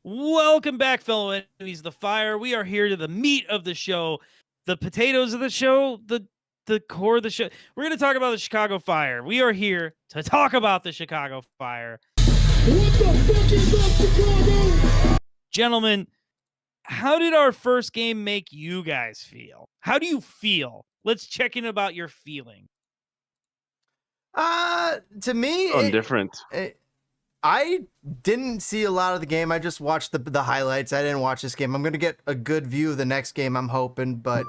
Welcome back, fellow enemies of the fire. We are here to the meat of the show, the potatoes of the show, the core of the show. We're going to talk about the Chicago Fire. We are here to talk about the Chicago Fire. What the fuck is up, Chicago? Gentlemen, how did our first game make you guys feel? How do you feel? Let's check in about your feeling. To me, Different. I didn't see a lot of the game. I just watched the highlights. I didn't watch this game. I'm going to get a good view of the next game, I'm hoping, but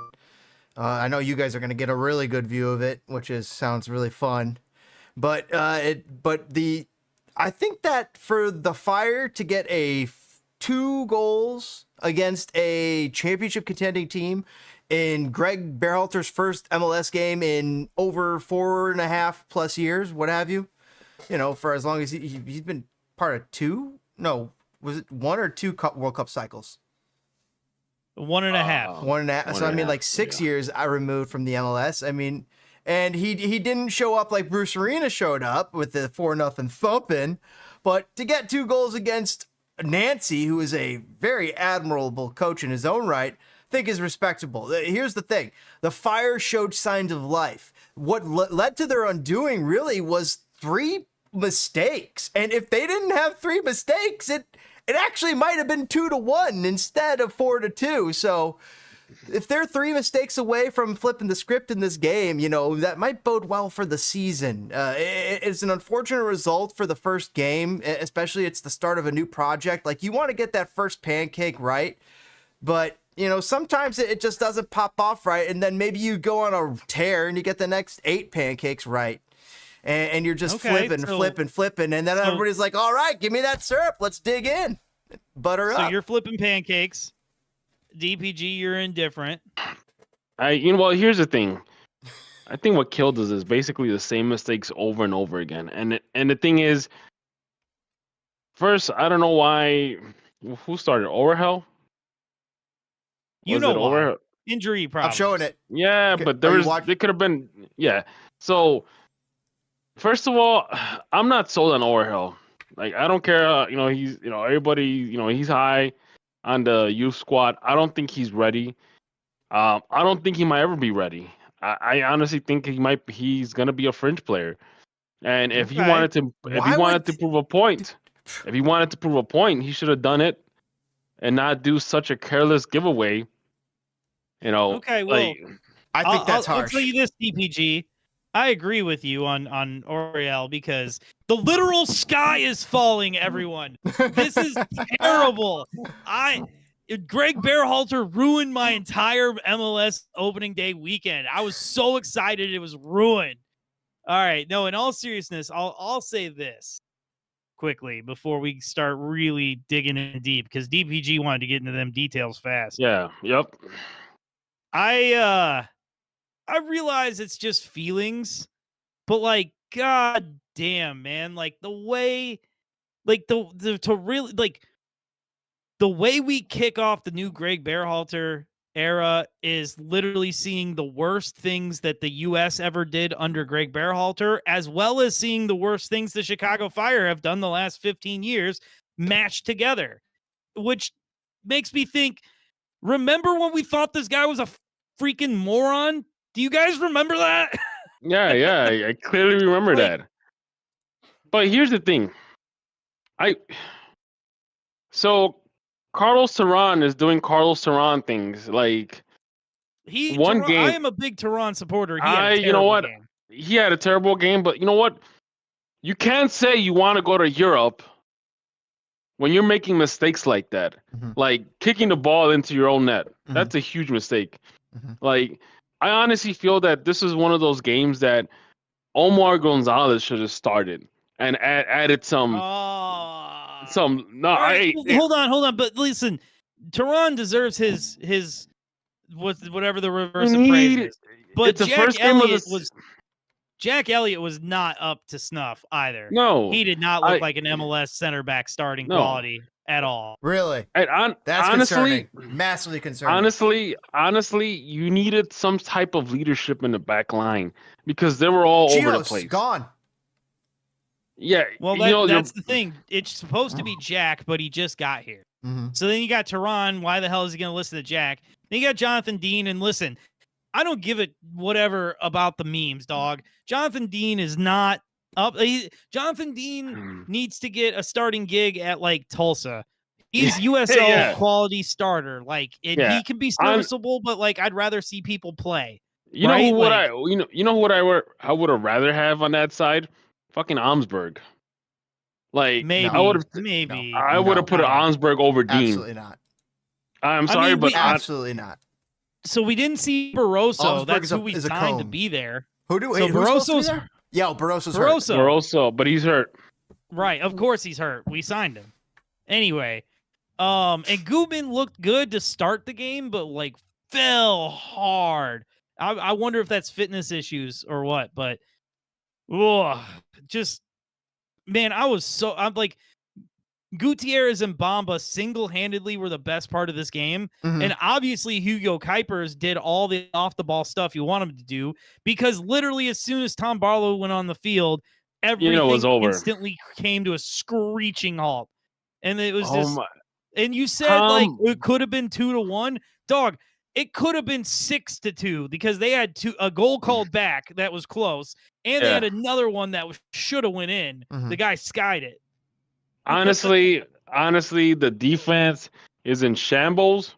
I know you guys are going to get a really good view of it, which sounds really fun. But I think that for the Fire to get 2 goals against a championship contending team in Gregg Berhalter's first MLS game in over 4.5+ years, what have you, for as long as he's been part of 2? No, was it 1 or 2 World Cup cycles? 1.5. 1.5. So I mean, like 6 years I removed from the MLS. I mean, and he didn't show up like Bruce Arena showed up with the 4-0 thumping, but to get 2 goals against Nancy, who is a very admirable coach in his own right, I think is respectable. Here's the thing. The Fire showed signs of life. What led to their undoing really was 3 mistakes. And if they didn't have 3 mistakes, it actually might have been 2-1 instead of 4-2. So if they're 3 mistakes away from flipping the script in this game, that might bode well for the season. It's an unfortunate result for the first game, especially it's the start of a new project. Like, you want to get that first pancake right, but sometimes it just doesn't pop off right, and then maybe you go on a tear and you get the next 8 pancakes right. And you're just flipping, and then everybody's like, all right, give me that syrup. Let's dig in. Butter up. So you're flipping pancakes. DPG, you're indifferent. Here's the thing. I think what killed us is basically the same mistakes over and over again. And the thing is, first, I don't know why. Who started? Overhell? Why. Injury problems. I'm showing it. Yeah, Okay. But it could have been, yeah. So, first of all, I'm not sold on Overhill. Like, I don't care. He's, everybody, he's high on the youth squad. I don't think he's ready. I don't think he might ever be ready. I honestly think he's gonna be a fringe player. And if he wanted to prove a point, he should have done it and not do such a careless giveaway. Okay, well, I think that's harsh. I'll tell you this, DPG. I agree with you on Oriel, because the literal sky is falling, everyone. This is terrible. Gregg Berhalter ruined my entire MLS opening day weekend. I was so excited it was ruined. All right, no, in all seriousness, I'll say this quickly before we start really digging in deep, because DPG wanted to get into them details fast. Yeah, yep. I realize it's just feelings, but like, god damn, man, like the way, like the way we kick off the new Gregg Berhalter era is literally seeing the worst things that the U.S. ever did under Gregg Berhalter, as well as seeing the worst things the Chicago Fire have done the last 15 years matched together, which makes me think, remember when we thought this guy was a freaking moron? Do you guys remember that? Yeah, I clearly remember that. But here's the thing. So Carlos Terran is doing Carlos Terran things. Like, game. I am a big Terran supporter. He had a terrible game. He had a terrible game, but you know what? You can't say you want to go to Europe when you're making mistakes like that. Mm-hmm. Like kicking the ball into your own net. Mm-hmm. That's a huge mistake. Mm-hmm. Like, I honestly feel that this is one of those games that Omar Gonzalez should have started and added some. Right, hold on. But listen, Terran deserves his whatever the reverse of praise is. But Jack Elliott was not up to snuff either. No, he did not look like an MLS center back starting quality at all. Really? That's honestly concerning. Massively concerning. Honestly, you needed some type of leadership in the back line because they were all over the place. Gone. Yeah, Well, you know, that's the thing. It's supposed to be Jack, but he just got here. Mm-hmm. So then you got Tehran. Why the hell is he going to listen to Jack? Then you got Jonathan Dean. And listen, I don't give it whatever about the memes, dog. Jonathan Dean is not up. Jonathan Dean needs to get a starting gig at like Tulsa. He's USL Yeah. quality starter. Like, and Yeah. he can be serviceable, but like I'd rather see people play. You know right? who would Like- I would have rather have on that side? Fucking Omsberg. Like Maybe, I would have maybe. I would have put an Omsberg over Dean. Absolutely not. I'm sorry, but Absolutely not. So we didn't see Barroso. Augsburg That's is a- who we is a signed to cone. be there. Who's supposed to be Barroso's there? Yeah, Barroso's hurt. Barroso, but he's hurt. Right, of course he's hurt. We signed him. Anyway, and Gutman looked good to start the game, but like fell hard. I wonder if that's fitness issues or what, but just man, I'm like Gutierrez and Bamba single-handedly were the best part of this game. Mhm. And obviously Hugo Kuipers did all the off-the-ball stuff you want him to do, because literally as soon as Tom Barlow went on the field, everything it was over. instantly came to a screeching halt. And it was Oh just my. and you said like it could have been 2-1. Dog, it could have been 6-2 because they had a goal called back that was close, and they Yeah. had another one that should have went in. Mhm. The guy skied it. Honestly, the defense is in shambles.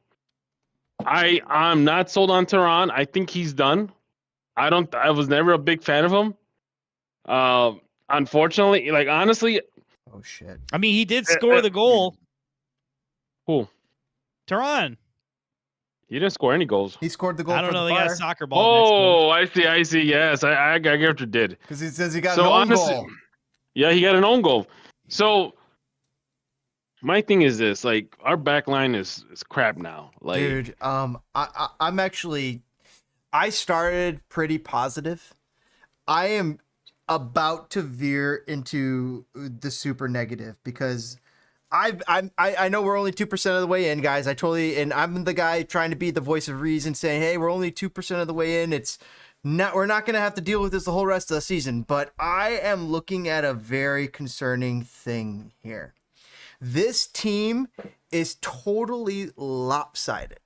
I'm not sold on Tehran. I think he's done. I was never a big fan of him. Unfortunately, like honestly, Oh shit. I mean, he did score the goal. Who? Tehran. He didn't score any goals. He scored the goal I don't for know. the They got a Fire soccer ball. Oh, I see. Yes, I get what you did. because he says he got So an own honestly, goal. yeah, he got an own goal. So my thing is this: like our back line is crap now. Like, Dude, I'm actually, I started pretty positive. I am about to veer into the super negative because I know we're only 2% of the way in, guys. And I'm the guy trying to be the voice of reason, saying, hey, we're only 2% of the way in. We're not going to have to deal with this the whole rest of the season. But I am looking at a very concerning thing here. This team is totally lopsided.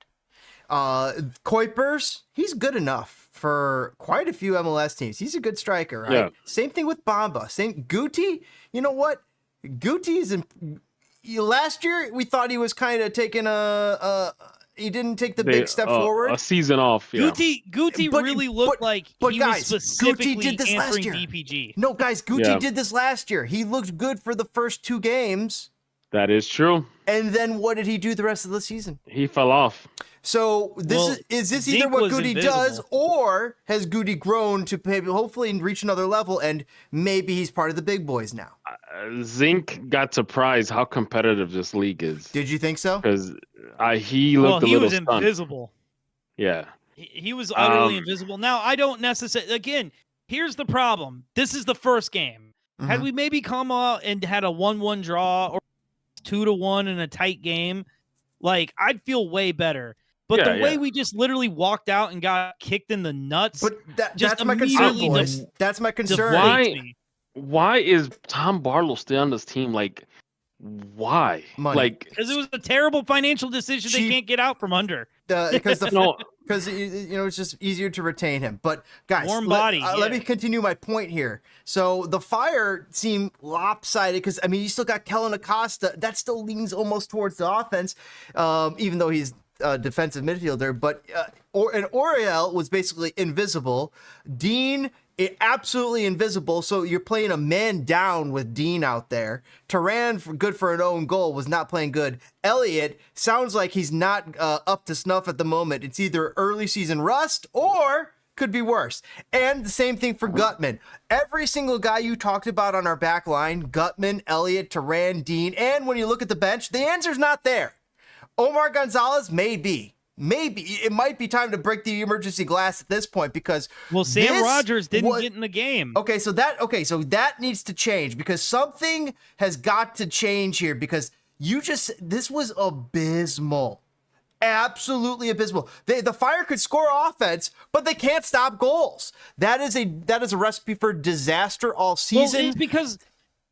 Kuipers, he's good enough for quite a few MLS teams. He's a good striker, right? Yeah. Same thing with Bamba. Same Guti. You know what? Guti's last year we thought he was kind of taking he didn't take the big step forward. A season off. Yeah. Guti But- really looked like but he guys, was specifically Guti did this last answering year. DPG. No, guys, Guti Yeah. did this last year. He looked good for the first 2 games. That is true. And then what did he do the rest of the season? He fell off. So is this either Zink what was Goody invisible. does, or has Goody grown to hopefully reach another level, and maybe he's part of the big boys now? Zink got surprised how competitive this league is Did you think so? because he looked a he little was stunned. invisible. Yeah. He was utterly invisible. Now, I don't necessarily. Again, here's the problem. This is the first game. Had Mhm. we maybe come out and had a 1-1 draw or 2-1 in a tight game, like I'd feel way better. But Yeah, the way yeah. we just literally walked out and got kicked in the nuts, But just that's my concern, immediately boys. That's my concern. Why- deflates me. Why is Tom Barlow still on this team? Like, why? Money. Like, Because it was a terrible financial decision they Cheap- can't get out from under. Because no, it's just easier to retain him. But guys, Warm body, let yeah. me continue my point here. So the Fire seem lopsided because I mean you still got Kellen Acosta that still leans almost towards the offense, even though he's a defensive midfielder. But Oriel was basically invisible. Dean. Absolutely invisible, so you're playing a man down with Dean out there. Tehran, good for an own goal, was not playing good. Elliott sounds like he's not up to snuff at the moment. It's either early season rust or could be worse. And the same thing for Gutman. Every single guy you talked about on our back line, Gutman, Elliott, Tehran, Dean, and when you look at the bench, the answer's not there. Omar Gonzalez, maybe it might be time to break the emergency glass at this point because Sam this Rogers didn't was- get in the game. Okay, so that needs to change because something has got to change here because this was abysmal. Absolutely abysmal. The Fire could score offense, but they can't stop goals. That is a recipe for disaster all Well, season. it's because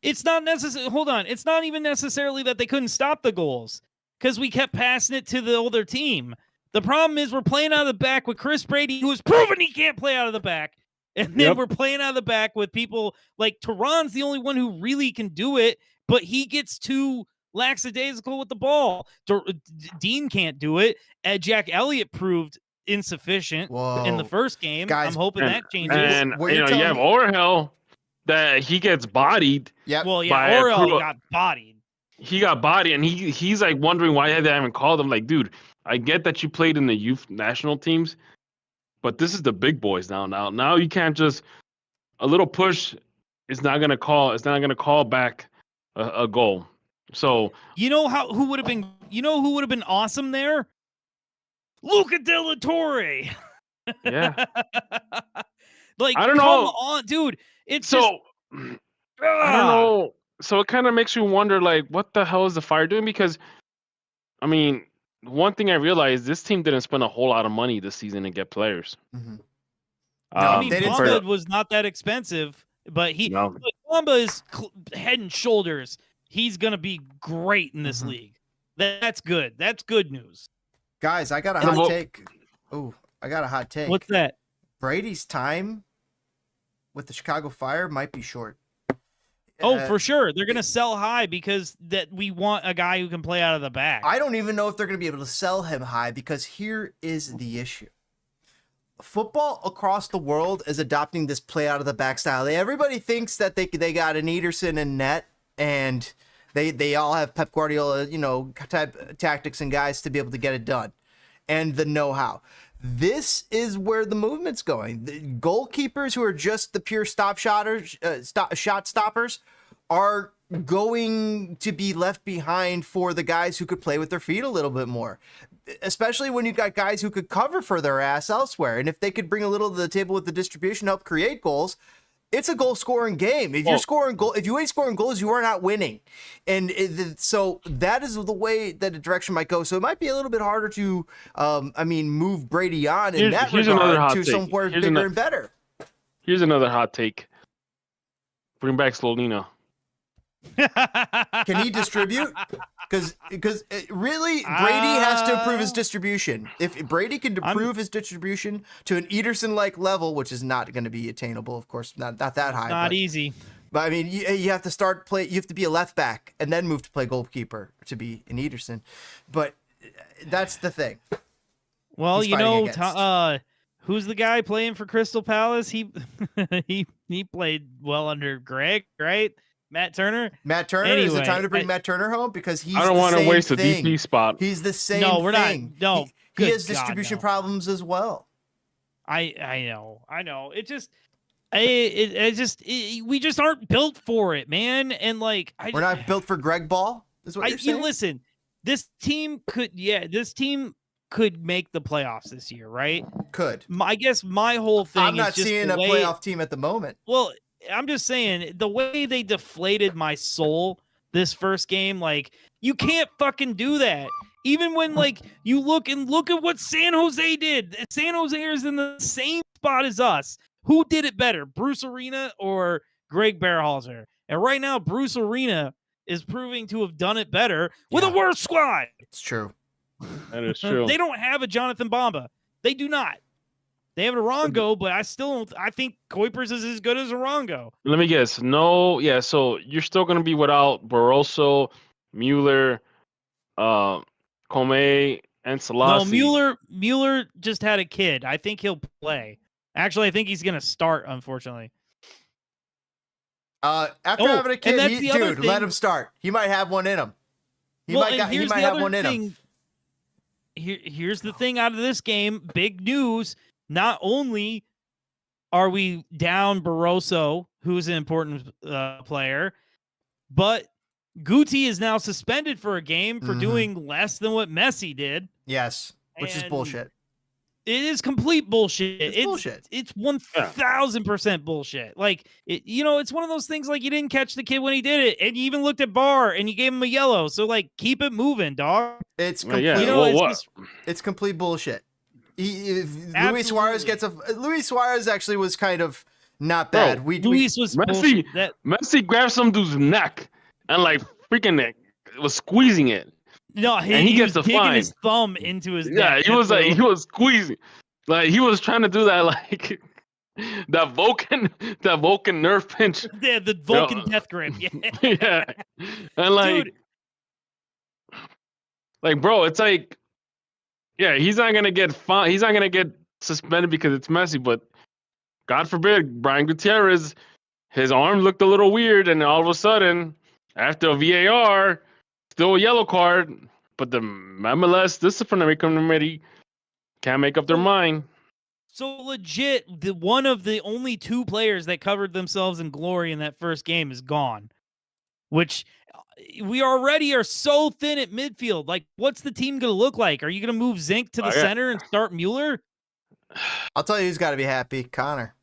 It's not necessary. Hold on. It's not even necessarily that they couldn't stop the goals because we kept passing it to the other team. The problem is we're playing out of the back with Chris Brady, who has proven he can't play out of the back. And then we're playing out of the back with people like Tehran's the only one who really can do it, but he gets too lackadaisical with the ball. Dean can't do it. Jack Elliott proved insufficient in the first game. Guys, I'm hoping that changes. And you have Orhel that he gets bodied. Yep. Well, yeah, Orhel got bodied. He got bodied, and he's like wondering why they haven't called him. Like, dude, I get that you played in the youth national teams, but this is the big boys now. Now you can't just a little push is not gonna call. It's not gonna call back a goal. So who would have been awesome there? Luca De La Torre. Yeah. Like, I don't come know. on, dude. It's so just, I don't know. So it kind of makes you wonder, like, what the hell is the Fire doing? Because, I mean, one thing I realized, this team didn't spend a whole lot of money this season to get players. Mm-hmm. I mean, Bamba was not that expensive, but Bamba is head and shoulders. He's going to be great in this league. That's good. That's good news. Guys, I got a hot take. Oh, I got a hot take. What's that? Brady's time with the Chicago Fire might be short. Oh, for sure. They're going to sell high because that we want a guy who can play out of the back. I don't even know if they're going to be able to sell him high because here is the issue. Football across the world is adopting this play out of the back style. Everybody thinks that they got an Ederson in net and they all have Pep Guardiola, type tactics and guys to be able to get it done and the know-how. This is where the movement's going. The goalkeepers who are just the pure shot stoppers are going to be left behind for the guys who could play with their feet a little bit more, especially when you've got guys who could cover for their ass elsewhere. And if they could bring a little to the table with the distribution, help create goals, it's a goal scoring game. If if you ain't scoring goals, you are not winning. And so that is the way that the direction might go. So it might be a little bit harder to, move Brady on in that regard to somewhere bigger and better. Here's another hot take. Bring back Slonina. Can he distribute? Because really, Brady has to improve his distribution. If Brady can improve his distribution to an Ederson-like level, which is not going to be attainable, of course, not that high. Not easy. But I mean, you have to you have to be a left back and then move to play goalkeeper to be an Ederson. But that's the thing. Well, who's the guy playing for Crystal Palace? He played well under Gregg, right? Matt Turner. Anyway, is it time to bring Matt Turner home? Because he's I don't want to waste thing. a DP spot. He's the same No, we're thing. not. No. He has distribution problems as well. I know. It just we just aren't built for it, man. And like we're not built for Gregg Ball, is what you're saying? Listen, this team could make the playoffs this year, right? Could. I guess my whole thing I'm not is just seeing a playoff team at the moment. Well, I'm just saying the way they deflated my soul this first game, like you can't fucking do that. Even when like you look at what San Jose did. San Jose is in the same spot as us. Who did it better, Bruce Arena or Gregg Berhalter? And right now, Bruce Arena is proving to have done it better with a worse squad. It's true. That is true. They don't have a Jonathan Bamba. They do not. They have an Arango, but I think Kuipers is as good as Arango. Let me guess. No, yeah, so you're still going to be without Barroso, Mueller, Comey, and Selassie. No, Mueller just had a kid. I think he'll play. Actually, I think he's going to start, unfortunately. After having a kid, let him start. He might have one in him. He might have one in him. Here's the thing out of this game. Big news. Not only are we down Barroso, who's an important player, but Guti is now suspended for a game for doing less than what Messi did. Yes, which is bullshit. It is complete bullshit. It's bullshit. It's 1,000% bullshit. Like, it's one of those things like you didn't catch the kid when he did it, and you even looked at Barr and you gave him a yellow. So, like, keep it moving, dog. It's complete. It's complete bullshit. Luis Suarez actually was kind of Not Bro, bad. We Luis was bullshit. Messi grabbed some dude's neck and like freaking neck was squeezing it, No, and he he gets was a digging fine. his thumb into his Yeah, neck. he was like he was squeezing, like he was trying to do that like that Vulcan nerve pinch. Yeah, the Vulcan death grip. Yeah. Yeah, and like Dude. like bro, it's like yeah, he's not gonna get fine. He's not gonna get suspended because it's Messi, but God forbid, Brian Gutierrez, his arm looked a little weird, and all of a sudden, after a VAR, still a yellow card. But the MLS disciplinary committee can't make up their mind. So legit, one of the only 2 players that covered themselves in glory in that first game is gone, which we already are so thin at midfield. Like, what's the team going to look like? Are you going to move Zink to the center and start Mueller? I'll tell you who's got to be happy. Connor.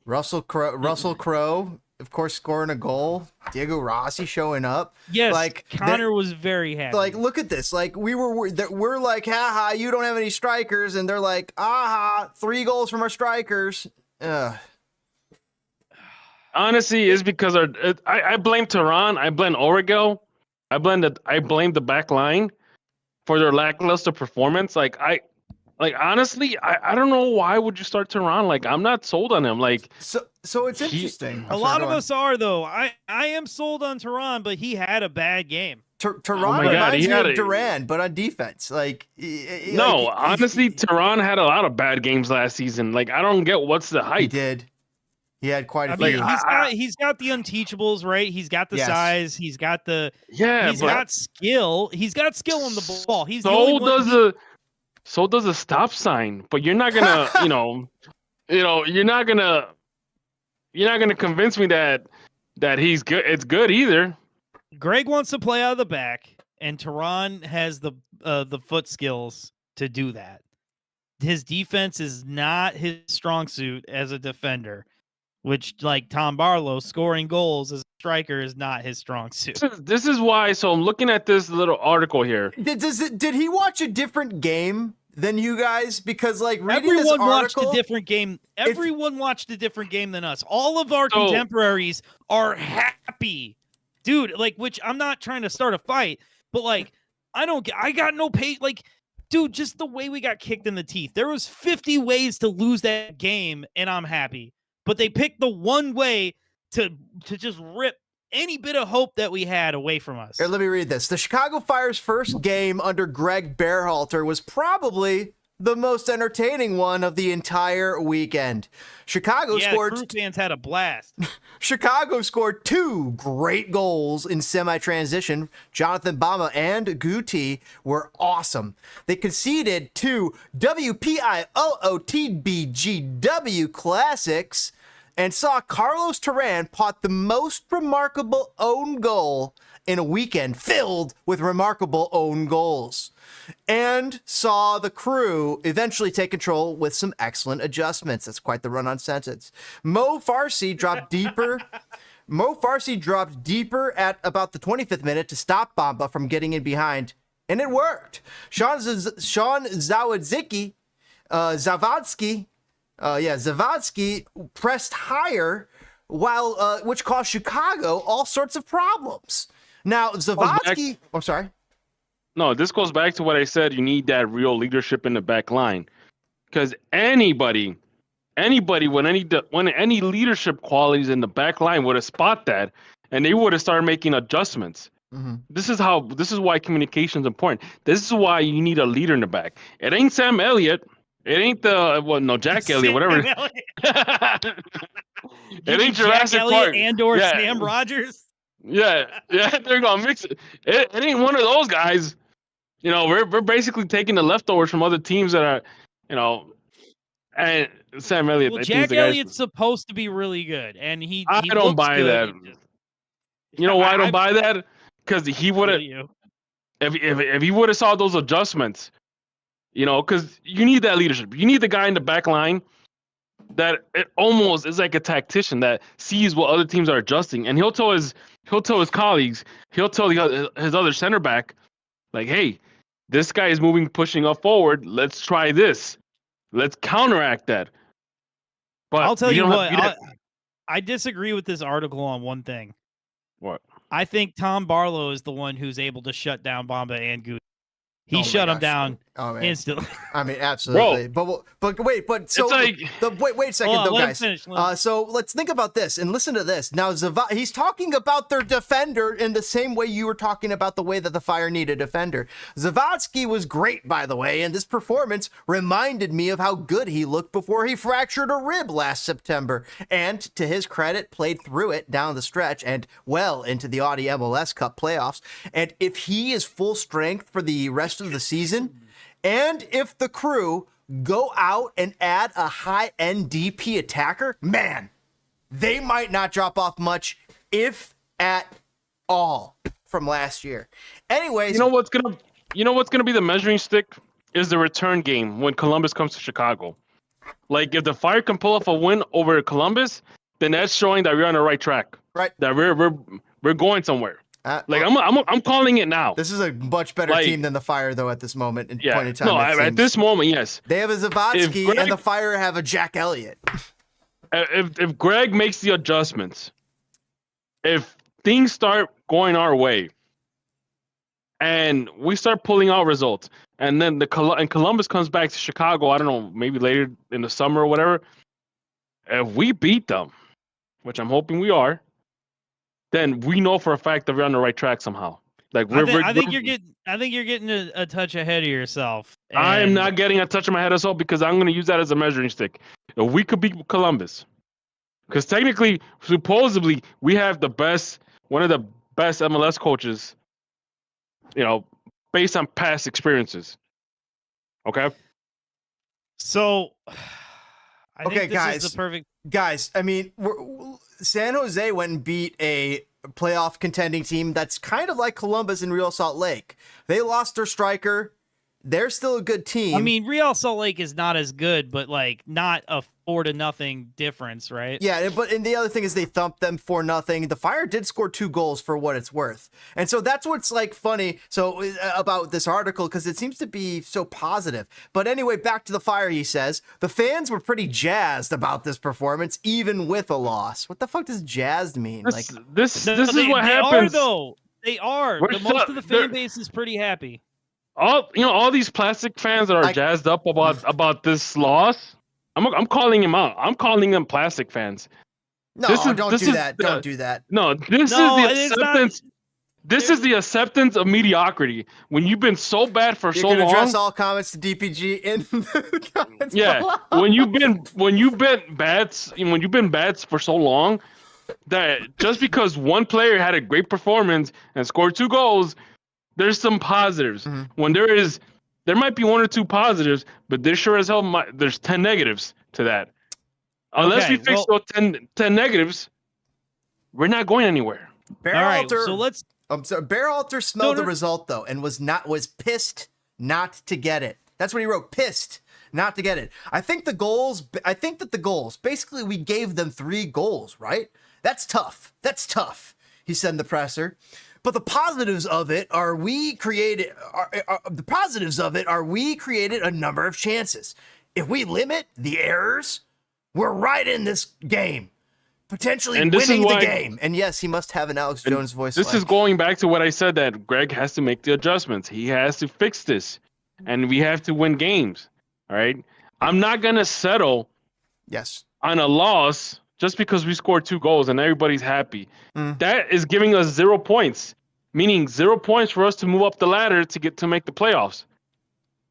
Russell Crowe, of course, scoring a goal. Diego Rossi showing up. Yes, like Connor was very happy. Like, look at this. Like, we're like, haha, you don't have any strikers, and they're like, aha, 3 goals from our strikers. Honestly, it's because I blame Tehran, I blame Origel, I blame the back line for their lackluster performance. Honestly, I don't know why would you start Tehran. Like, I'm not sold on him. Like, so it's interesting. A lot of us are, though. I am sold on Tehran, but he had a bad game. Tehran reminds me of Duran, but on defense. Honestly, Tehran had a lot of bad games last season. Like, I don't get what's the hype. He did. He had quite a few. few. He's got the unteachables, right? He's got the size. He's got the got skill. He's got skill on the ball. So does a stop sign, but you're not gonna, you're not gonna convince me that he's good. It's good either. Gregg wants to play out of the back, and Tehran has the foot skills to do that. His defense is not his strong suit as a defender, which, like Tom Barlow, scoring goals as a striker is not his strong suit. This is why. So I'm looking at this little article here. Did he watch a different game than you guys? Because like reading Everyone this article, watched a different game. Everyone watched a different game than us. All of our contemporaries are happy, dude. Like, which I'm not trying to start a fight, but like, I got no pay. Like, dude, just the way we got kicked in the teeth. There was 50 ways to lose that game, and I'm happy. But they picked the one way to just rip any bit of hope that we had away from us. Here, let me read this. The Chicago Fire's first game under Gregg Berhalter was probably the most entertaining one of the entire weekend. Crew fans had a blast. Chicago scored 2 great goals in semi-transition. Jonathan Bama and Guti were awesome. They conceded 2 WPIOOTBGW classics and saw Carlos Tehran pot the most remarkable own goal in a weekend filled with remarkable own goals, and saw the Crew eventually take control with some excellent adjustments. That's quite the run-on sentence. Mo Farsi dropped deeper at about the 25th minute to stop Bamba from getting in behind, and it worked. Sean Zawadzki pressed higher, which caused Chicago all sorts of problems. Now, Zawadzki... I'm sorry. No, this goes back to what I said. You need that real leadership in the back line. Because anybody with any leadership qualities in the back line would have spot that, and they would have started making adjustments. Mm-hmm. This is why communication is important. This is why you need a leader in the back. It ain't Sam Elliott. It ain't Jack Elliott, whatever. It ain't Jurassic Park and/or Sam Rogers. Yeah, they're gonna mix it. It ain't one of those guys. We're basically taking the leftovers from other teams that are, and Sam Elliott. Well, Jack Elliott's supposed to be really good, and he don't buy that. You know why I don't buy that? Because he would have, if he would have saw those adjustments, because you need that leadership. You need the guy in the back line that it almost is like a tactician that sees what other teams are adjusting, and he'll tell his colleagues, he'll tell his other center back, like, hey, this guy is pushing up forward. Let's try this. Let's counteract that. But I'll tell you what. I disagree with this article on one thing. What? I think Tom Barlow is the one who's able to shut down Bamba and Goose. He Oh my shut him gosh. down Oh man. instantly. I mean, absolutely. But wait, so It's like- wait a second Hold on, though, let him guys. finish, So let's think about this and listen to this. Now, he's talking about their defender in the same way you were talking about the way that the Fire need a defender. Zawadzki was great, by the way, and this performance reminded me of how good he looked before he fractured a rib last September. And to his credit, played through it down the stretch and well into the Audi MLS Cup playoffs. And if he is full strength for the rest of the season, and if the Crew go out and add a high-end DP attacker, man, they might not drop off much, if at all, from last year. Anyways, You know what's gonna be the measuring stick is the return game when Columbus comes to Chicago. Like if the Fire can pull off a win over Columbus, then that's showing that we're on the right track. right? That we're going somewhere. Like I'm calling it now. This is a much better Like- team than the Fire, though. At this moment in Yeah. point in time, No, it at seems. this moment, yes. They have a Zawadzki, Greg- and the Fire have a Jack Elliott. If Greg makes the adjustments, if things start going our way, and we start pulling out results, and then Columbus comes back to Chicago, I don't know, maybe later in the summer or whatever. If we beat them, which I'm hoping we are, then we know for a fact that we're on the right track somehow. Like I think you're getting a touch ahead of yourself. I am and- not getting a touch of my head as well because I'm going to use that as a measuring stick. If we could beat Columbus, because technically, supposedly, we have one of the best MLS coaches, based on past experiences. Okay. So, I Okay, think this guys. is the perfect. Guys, I mean, San Jose went and beat a playoff contending team that's kind of like Columbus and Real Salt Lake. They lost their striker. They're still a good team. I mean, Real Salt Lake is not as good, but like not a 4-0 difference, right? yeah, and the other thing is they thumped them 4-0. The Fire did score 2 goals for what it's worth. And so that's what's like funny about this article, because it seems to be so positive. But anyway, back to the Fire, he says. The fans were pretty jazzed about this performance, even with a loss. What the fuck does jazzed mean? This is what they happens. Are, though. They are. Most of the fan base is pretty happy. All these plastic fans that are jazzed up about this loss. I'm calling him out. I'm calling them plastic fans. No, don't do that. Don't do that. No, this is the acceptance. This is the acceptance of mediocrity. When you've been so bad for so long. You can address all comments to DPG in the comments below. when you've been bad for so long that just because one player had a great performance and scored 2 goals, there's some positives. Mm-hmm. When there might be 1 or 2 positives, but there sure as hell there's 10 negatives to that. Unless we fix those 10 negatives, we're not going anywhere. All right, so let's. Berhalter smelled the result though, and was pissed not to get it. That's what he wrote. Pissed not to get it. I think that the goals. Basically, we gave them 3 goals, right? That's tough. He said in the presser. But the positives of it are we created a number of chances. If we limit the errors, we're right in this game. Potentially winning the game. And yes, he must have an Alex Jones voice. This is going back to what I said, that Greg has to make the adjustments. He has to fix this. And we have to win games. All right? I'm not going to settle on a loss just because we scored 2 goals and everybody's happy. That is giving us 0 points, meaning 0 points for us to move up the ladder to make the playoffs.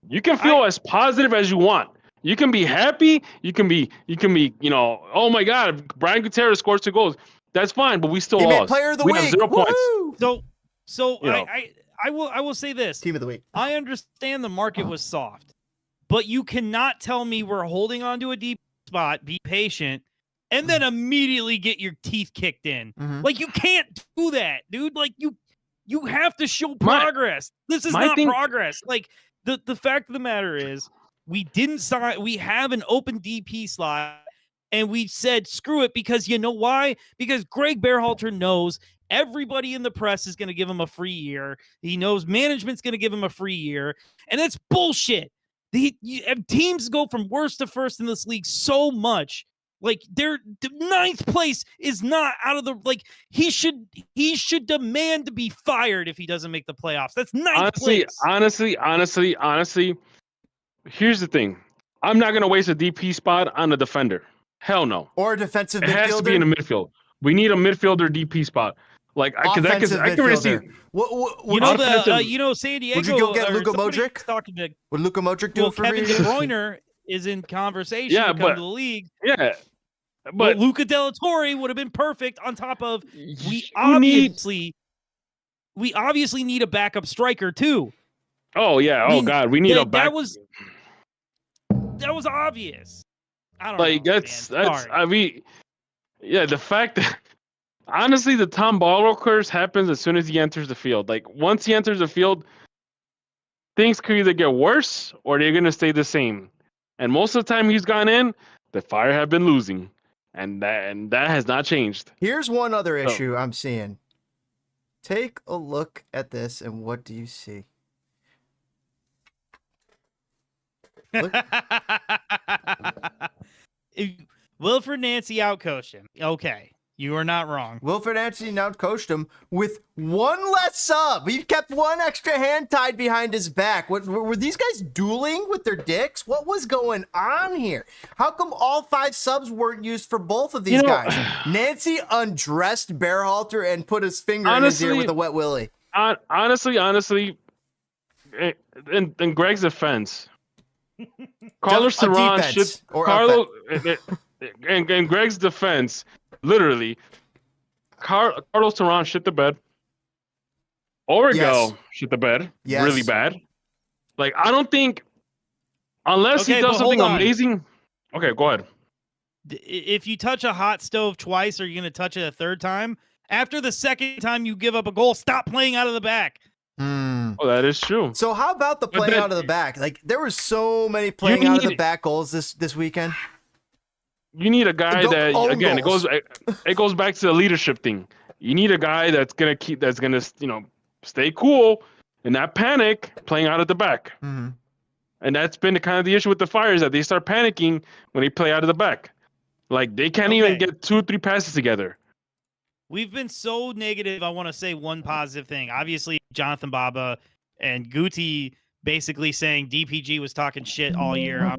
You can feel as positive as you want. You can be happy. You can be, oh my God, Brian Gutierrez scores 2 goals. That's fine, but we still lost. Made player of the we week. have 0 points. So I will say this. Team of the week. I understand the market was soft, but you cannot tell me we're holding on to a deep spot, be patient, and then immediately get your teeth kicked in. Like, you can't do that, dude. Like, you have to show progress. This is not progress. Like, the fact of the matter is, we didn't sign. We have an open DP slot, and we said screw it, because you know why? Because Gregg Berhalter knows everybody in the press is going to give him a free year. He knows management's going to give him a free year, and that's bullshit. Teams go from worst to first in this league so much Like the ninth place is not out of the like he should demand to be fired if he doesn't make the playoffs. That's ninth place. Honestly, here's the thing. I'm not gonna waste a DP spot on a defender. Hell no. Or a defensive It has to be midfielder. in the midfield. We need a midfielder DP spot. Like I can really see. midfielder. San Diego. Would you go get or Luka somebody Modric? was talking to Would Luka Modric do well, it for Kevin me? De Bruyne is in conversation to come to the league. Yeah, But but Luca Del Torre would have been perfect on top of we need. obviously need a backup striker too. Oh yeah. I mean, God, we need a back. That was obvious. I don't Like know. that's Sorry. I mean, yeah. The fact that honestly, the Tom Ball curse happens as soon as he enters the field. Like once he enters the field, things could either get worse or they're gonna stay the same. And most of the time he's gone in, the Fire have been losing, and that has not changed. Here's one other issue I'm seeing. Take a look at this, and what do you see? Look. Wilfred Nancy outcoached him. Okay, you are not wrong. Wilfred Nancy now coached him with one less sub. He kept one extra hand tied behind his back. What, were these guys dueling with their dicks? What was going on here? How come all 5 subs weren't used for both of these guys? Nancy undressed Berhalter and put his finger in his ear with a wet willy. Honestly, in Gregg's defense, Carlos Theron should in Gregg's defense, literally, Carlos Theron shit the bed. Origo shit the bed really bad. Like I don't think unless he does something amazing. Okay, go ahead. If you touch a hot stove twice, are you going to touch it a third time? After the second time you give up a goal, stop playing out of the back. Oh, that is true. So how about the playing out of the back? Like there were so many playing out of the back goals this weekend. You need a guy that again it goes back to the leadership thing. You need a guy that's gonna stay cool and not panic playing out of the back. Mm-hmm. And that's been kind of the issue with the Fire is that they start panicking when they play out of the back. Like they can't even get 2 or 3 passes together. We've been so negative. I want to say one positive thing. Obviously, Jonathan Baba and Guti basically saying DPG was talking shit all year.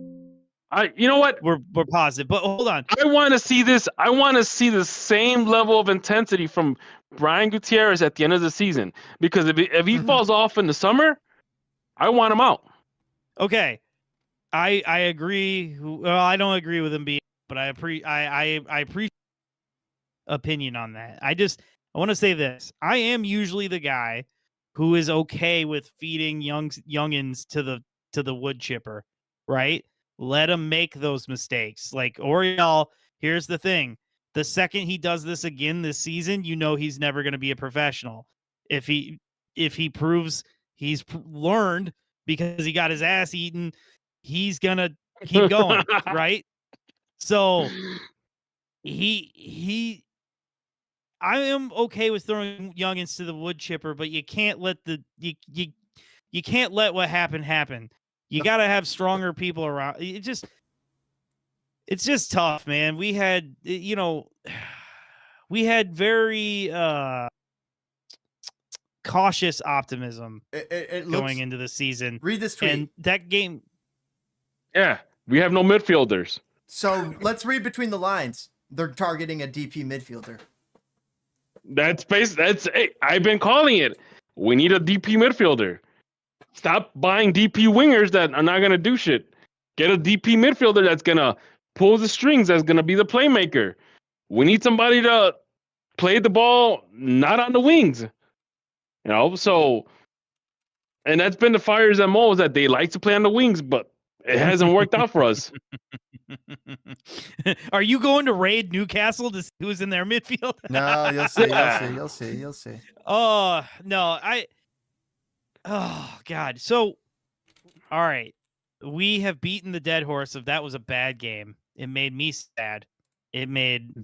You know what? We're positive, but hold on. I want to see this. I want to see the same level of intensity from Brian Gutierrez at the end of the season. Because if he falls off in the summer, I want him out. Okay, I agree. Well, I don't agree with him being, but I appreciate opinion on that. I want to say this. I am usually the guy who is okay with feeding youngins to the wood chipper, right? Let him make those mistakes. Like Oriel, here's the thing. The second he does this again this season, you know he's never going to be a professional. If he proves he's learned because he got his ass eaten, he's going to keep going, right? So I am okay with throwing youngins to the wood chipper, but you can't let you can't let what happened happen. You got to have stronger people around. It's just tough, man. We had very cautious optimism going into the season. Read this tweet. And that game. Yeah, we have no midfielders. So let's read between the lines. They're targeting a DP midfielder. I've been calling it. We need a DP midfielder. Stop buying DP wingers that are not gonna do shit. Get a DP midfielder that's gonna pull the strings. That's gonna be the playmaker. We need somebody to play the ball not on the wings. So, and that's been the Fire's MO is that they like to play on the wings, but it hasn't worked out for us. Are you going to raid Newcastle to see who's in their midfield? No, you'll see. Oh, no, oh, God. So, all right. We have beaten the dead horse of that was a bad game. It made me sad. It made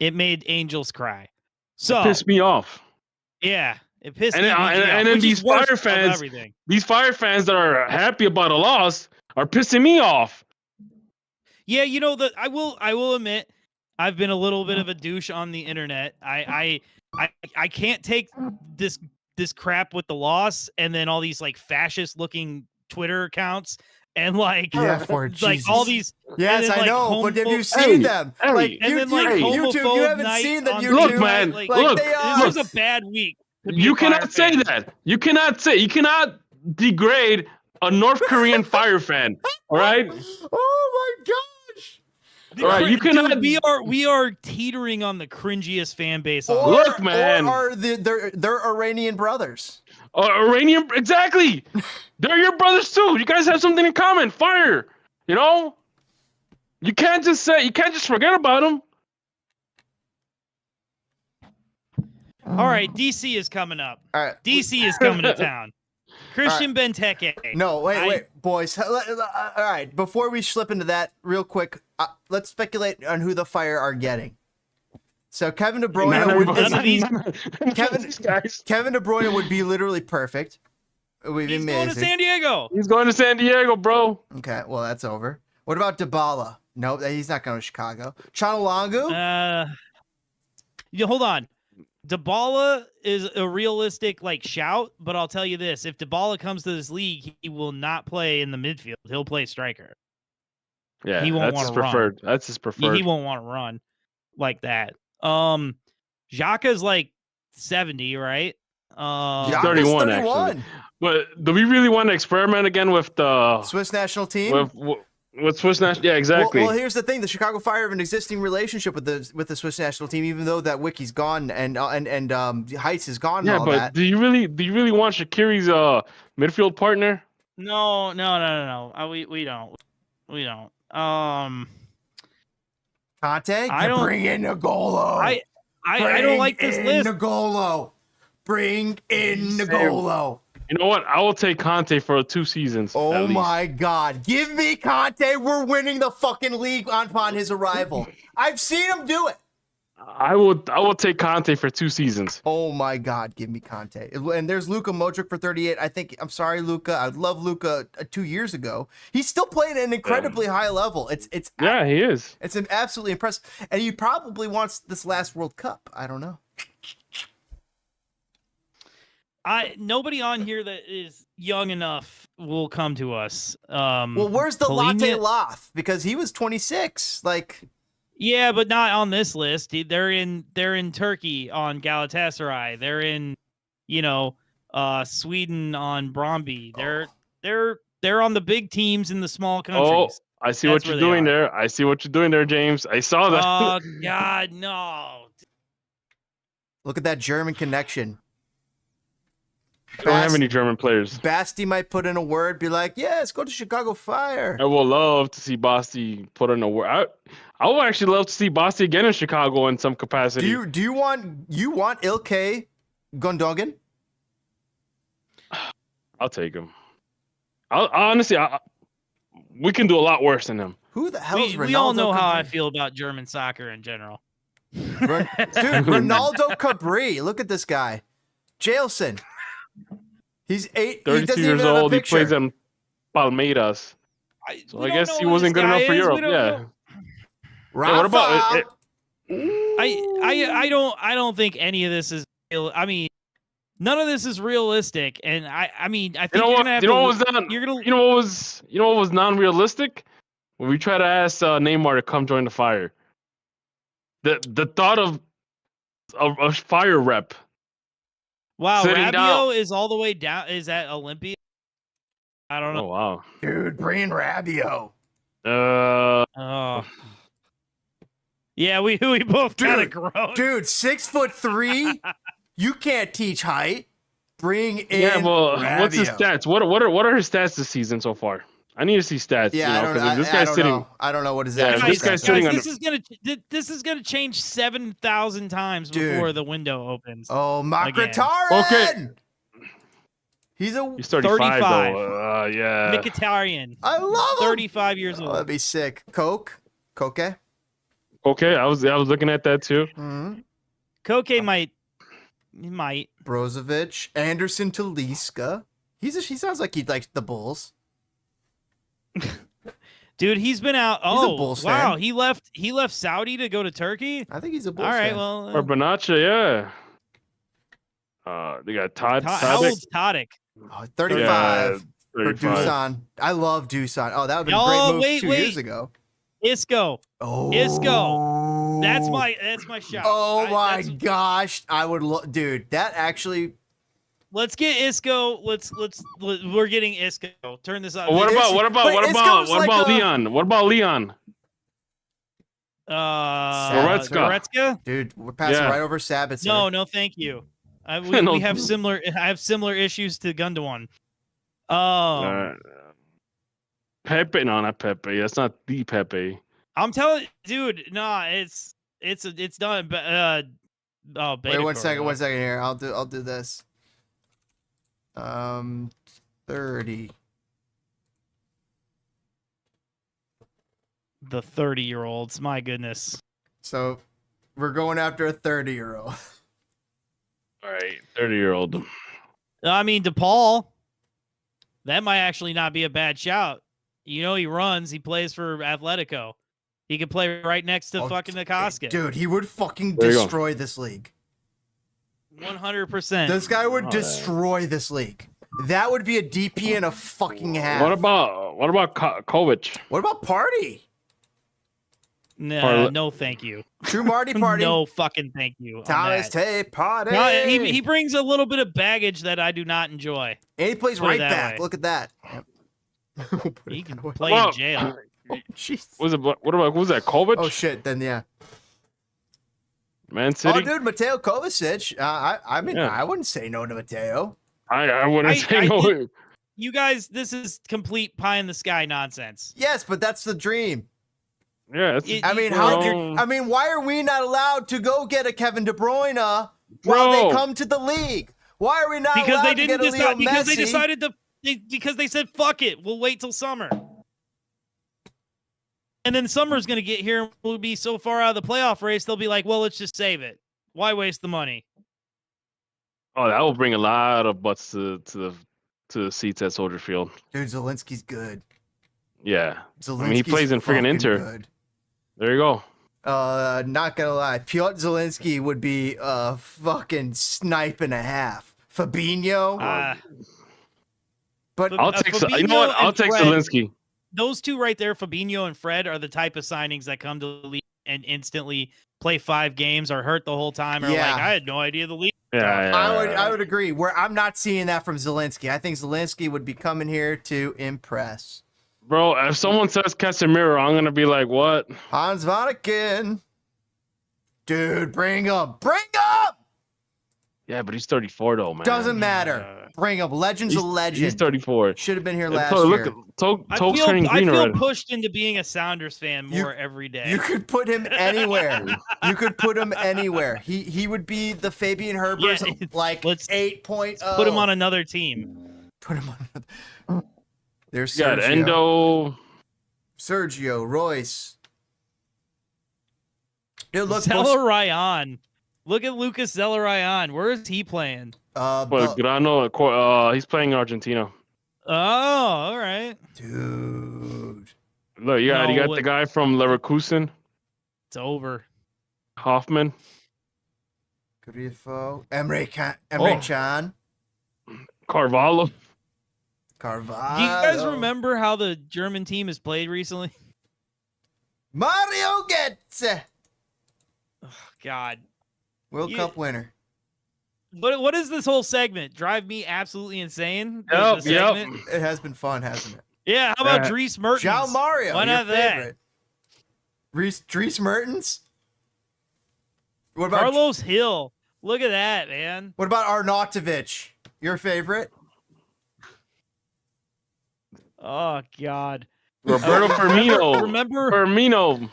Angels cry. So it pissed me off. Yeah, it pissed me off. And then these Fire fans that are happy about a loss are pissing me off. Yeah, I will admit I've been a little bit of a douche on the internet. I can't take this crap with the loss and then all these like fascist looking Twitter accounts and like Yeah, for like all Jesus. these Yes, and then, I like, know, but have you homopho- seen them? hey, Like and then like hey, YouTube, you homophobe haven't night seen them on YouTube. Look, man, like, Like look, they this are. was a bad week to be you a Fire cannot say fan. that. You cannot degrade a North Korean Fire fan. All right, Oh my gosh. all right. You cannot. Dude, we are teetering on the cringiest fan base on Or, Look, man. or are they're Iranian brothers? Iranian, exactly. They're your brothers too. You guys have something in common. Fire. You know. You can't just forget about them. All right, DC is coming up. All right. DC is coming to town. Christian Benteke. No, wait, boys. All right, before we slip into that, real quick, let's speculate on who the Fire are getting. So Kevin De Bruyne Kevin De Bruyne would be literally perfect. It would be He's amazing. going to San Diego. He's going to San Diego, bro. Okay, well that's over. What about Dybala? No, he's not going to Chicago. Chalangu? Hold on. Dybala is a realistic shout, but I'll tell you this: if Dybala comes to this league, he will not play in the midfield. He'll play striker. Yeah, He won't that's his wanna run. preferred. That's his preferred. He won't want to run like that. Xhaka's like 70, right? Xhaka's 31 actually. But do we really want to experiment again with the Swiss national team? With Swiss national? Yeah, exactly. Well, here's the thing: the Chicago Fire have an existing relationship with the Swiss national team, even though that Wiki's gone and Heights is gone. Yeah, and all but that. do you really want Shaqiri's midfield partner? No. We don't. Conte, I don't- bring in N'Golo. I don't like this list. N'Golo. Bring in N'Golo. You know what? I will take Conte for 2 seasons. Oh my God! Give me Conte. We're winning the fucking league upon his arrival. I've seen him do it. I will take Conte for 2 seasons. Oh my God! Give me Conte. And there's Luka Modric for 38. I'm sorry, Luka. I love Luka 2 years ago. He's still playing at an incredibly high level. It's Yeah, he is. It's absolutely impressive. And he probably wants this last World Cup. I don't know. Nobody on here that is young enough will come to us. Well, where's the Latte Loth? Because he was 26. Yeah, but not on this list. They're in Turkey on Galatasaray. They're in, Sweden on Bromby. They're on the big teams in the small countries. Oh, I see what you're doing there. I see what you're doing there, James. I saw that. Oh God, no! Look at that German connection. I don't have any German players. Basti might put in a word, be like, "Yeah, let's go to Chicago Fire." I will love to see Basti put in a word. I would actually love to see Basti again in Chicago in some capacity. Do you want Ilkay Gundogan? I'll take him. Honestly, we can do a lot worse than him. Who the hell is Ronaldo? We all know how I feel about German soccer in general. Dude, Ronaldo Cabri. Look at this guy. Jailson. He's 32 years old. He plays in Palmeiras. So I guess he wasn't good enough for Europe. Yeah. Rafa. What about it? I don't think any of this is. I mean, none of this is realistic, and I think you're gonna have what was non-realistic? When we try to ask Neymar to come join the Fire, the thought of a Fire rep. Wow, Sitting Rabiot down. is all the way down. Is at Olympia? I don't know. Oh wow, dude, bring Rabiot. Oh. Yeah, we both kind of grown. Dude, 6'3". You can't teach height. Bring in. Yeah, well, Rabiot. what's his stats? What are his stats this season so far? I need to see stats. Yeah, I don't know what his Yeah, this guy's sitting on. This is gonna change 7,000 times before the window opens. Oh, Mkhitaryan. Okay. He's 35 though. Yeah. Mkhitaryan. I love him. 35 years old. Oh, that'd be sick. Koke. Okay, I was looking at that too. Mm-hmm. Koke might. Brozovic, Anderson Talisca. He sounds like he likes the Bulls. Dude, he's been out. He's a Oh, Bulls wow. fan. He left Saudi to go to Turkey. I think he's a Bulls All right, fan. well, Or Benacha, yeah. They got Todd. how Tadic. old's Tadic? Oh, 35 Yeah, for 35. Dusan. I love Dusan. Oh, that would have been a Oh, great move wait, 2 wait. years ago. Isco. Oh, That's my shout. Oh my that's- gosh, I would dude. That actually. Let's get Isco. We're getting Isco. Turn this up. What about like Leon? What about Leon? Goretzka? Dude, we're passing right over Sabitzer. No, thank you. No. We have similar. I have similar issues to Gundogan. Pepe, no, not Pepe. That's not the Pepe. I'm telling, dude. Nah, it's done. But wait, one second here. I'll do this. 30. The 30-year-olds. My goodness. So, we're going after a 30-year-old. All right, 30-year-old. I mean, DePaul. That might actually not be a bad shout. You know, he runs. He plays for Atletico. He could play right next to fucking Acosta. Dude, he would fucking destroy this league. 100%. This guy would destroy this league. That would be a DP and a fucking half. What about Kovic? What about Party? Nah, no, thank you. True Marty Party. No fucking thank you. Thomas Tay Party. No, he brings a little bit of baggage that I do not enjoy. And he plays Put it right that back. way. Look at that. He can play in jail. Oh, jeez. Who's that? Kovic? Oh shit. Then yeah. Man City. Oh, dude, Mateo Kovacic. I mean, Yeah. I wouldn't say no to Mateo. I wouldn't say no. You guys, this is complete pie in the sky nonsense. Yes, but that's the dream. Yeah, I mean, why are we not allowed to go get a Kevin De Bruyne while Bro. they come to the league? Why are we not Because allowed they to didn't get a Leo decide. Because they Messi? decided to. Because they said fuck it. We'll wait till summer. And then summer's gonna get here and we'll be so far out of the playoff race. They'll be like, well, let's just save it. Why waste the money? Oh, that will bring a lot of butts to the seats at Soldier Field. Dude, Zelensky's good. Yeah, Zelensky's he plays in friggin' fucking Inter. Good. There you go. Not gonna lie, Piotr Zelensky would be a fucking snipe and a half. Fabinho, but I'll take. Fabinho You know what? I'll and take Fred. Zelensky. Those two right there, Fabinho and Fred, are the type of signings that come to the league and instantly play 5 games or hurt the whole time. Or like, I had no idea the league. Yeah, I would agree. Where I'm not seeing that from Zelensky. I think Zelensky would be coming here to impress. Bro, if someone says Casemiro, I'm gonna be like, what? Hans Vanaken. Dude, bring him. Bring him! Yeah, but he's 34 though, man. Doesn't matter. Bring him. Legend's a legend. He's 34. Should have been here last Look, year. I Toke's feel, turning green already. pushed into being a Sounders fan more every day. You could put him anywhere. You could put him anywhere. He would be the Fabian Herber's let's 8.0. put him on another team. Put him on another. There's You got Sergio. Endo. Sergio Royce. Dude, look. Zelarayan. Look at Lucas Zelarayan. Where is he playing? Grano. He's playing Argentina. Oh, all right. Dude. Look, you got the guy from Leverkusen, It's over. Hoffman. Grifo. Emre Can. Carvalho. Carvalho. Do you guys remember how the German team has played recently? Mario Götze. Oh, God. World Cup winner. What is this whole segment? Drive me absolutely insane? Yep. It has been fun, hasn't it? Yeah, how about Dries Mertens? João Mario. Why not your that? favorite. Dries Mertens. What about Carlos Hill? Look at that, man. What about Arnautovic? Your favorite? Oh, God. Roberto Firmino. Remember Firmino.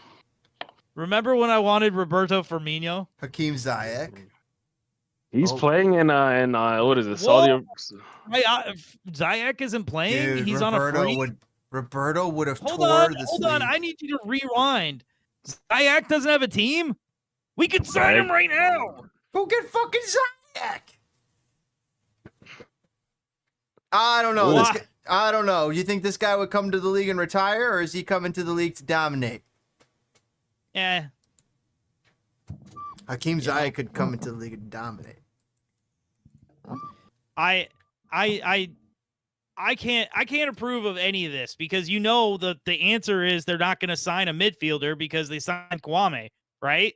Remember when I wanted Roberto Firmino? Hakeem Ziyech. He's playing in what is it? Saudi. Ziyech isn't playing. Dude, He's Roberto on a free. Roberto would have Hold tore on, this hold on. league. I need you to rewind. Ziyech doesn't have a team. We could sign him right now. Go get fucking Ziyech. I don't know. I don't know. You think this guy would come to the league and retire, or is he coming to the league to dominate? Eh. Hakeem Ziyech could come into the league and dominate. I can't approve of any of this because you know the answer is they're not going to sign a midfielder because they signed Kwame, right?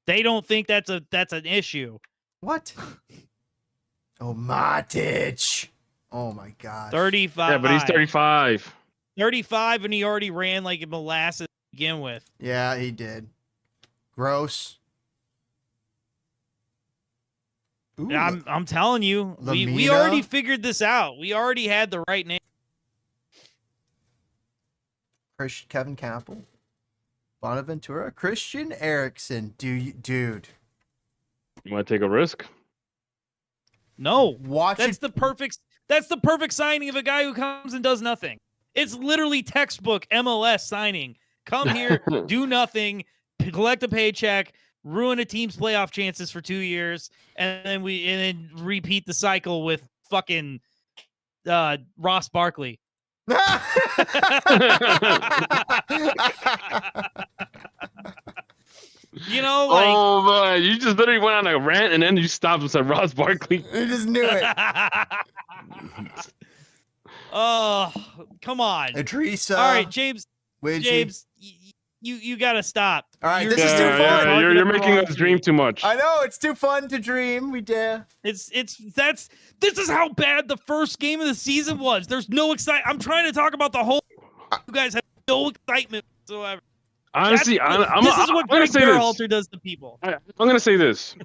They don't think that's an issue. What? Oh, Matic. Oh my gosh. 35. Yeah, but he's 35. 35, and he already ran like molasses to begin with. Yeah, he did. Gross. Ooh, I'm telling you, we Lamina? already figured this out. We already had the right name. Kevin Campbell, Bonaventura, Christian Eriksen. Dude. You want to take a risk? No, Watch that's it. the perfect signing of a guy who comes and does nothing. It's literally textbook MLS signing. Come here, do nothing, collect a paycheck, ruin a team's playoff chances for 2 years, and then repeat the cycle with fucking Ross Barkley. You know, like, oh man, you just literally went on a rant and then you stopped and said Ross Barkley. I just knew it. Oh, come on. Idrissa. All right, James. Widgie. James, you gotta stop. All right, You're- this is too fun. Yeah, you're making us dream too much. I know, it's too fun to dream. We dare. This is how bad the first game of the season was. There's no excitement. I'm trying to talk about the whole. You guys have no excitement whatsoever. Honestly, This is what I'm gonna Gregg say Berhalter this. does to people. I'm gonna say this.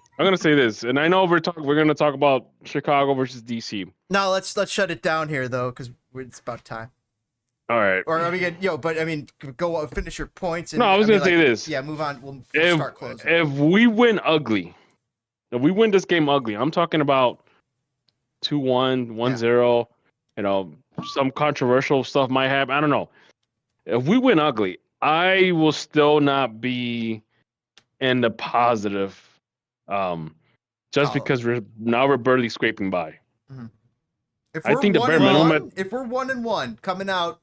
And I know we're gonna talk about Chicago versus DC. No, let's shut it down here though, because it's about time. All right. Or I mean, but I mean, go finish your points. And, No, I was gonna say this. Yeah, move on. We'll start closing. If we win ugly, if we win this game ugly, I'm talking about 2-1, 1-0. You know, some controversial stuff might happen. I don't know. If we win ugly, I will still not be in the positive, just because we're barely scraping by. If I we're think the bare 1-1, minimum. if we're 1-1 coming out,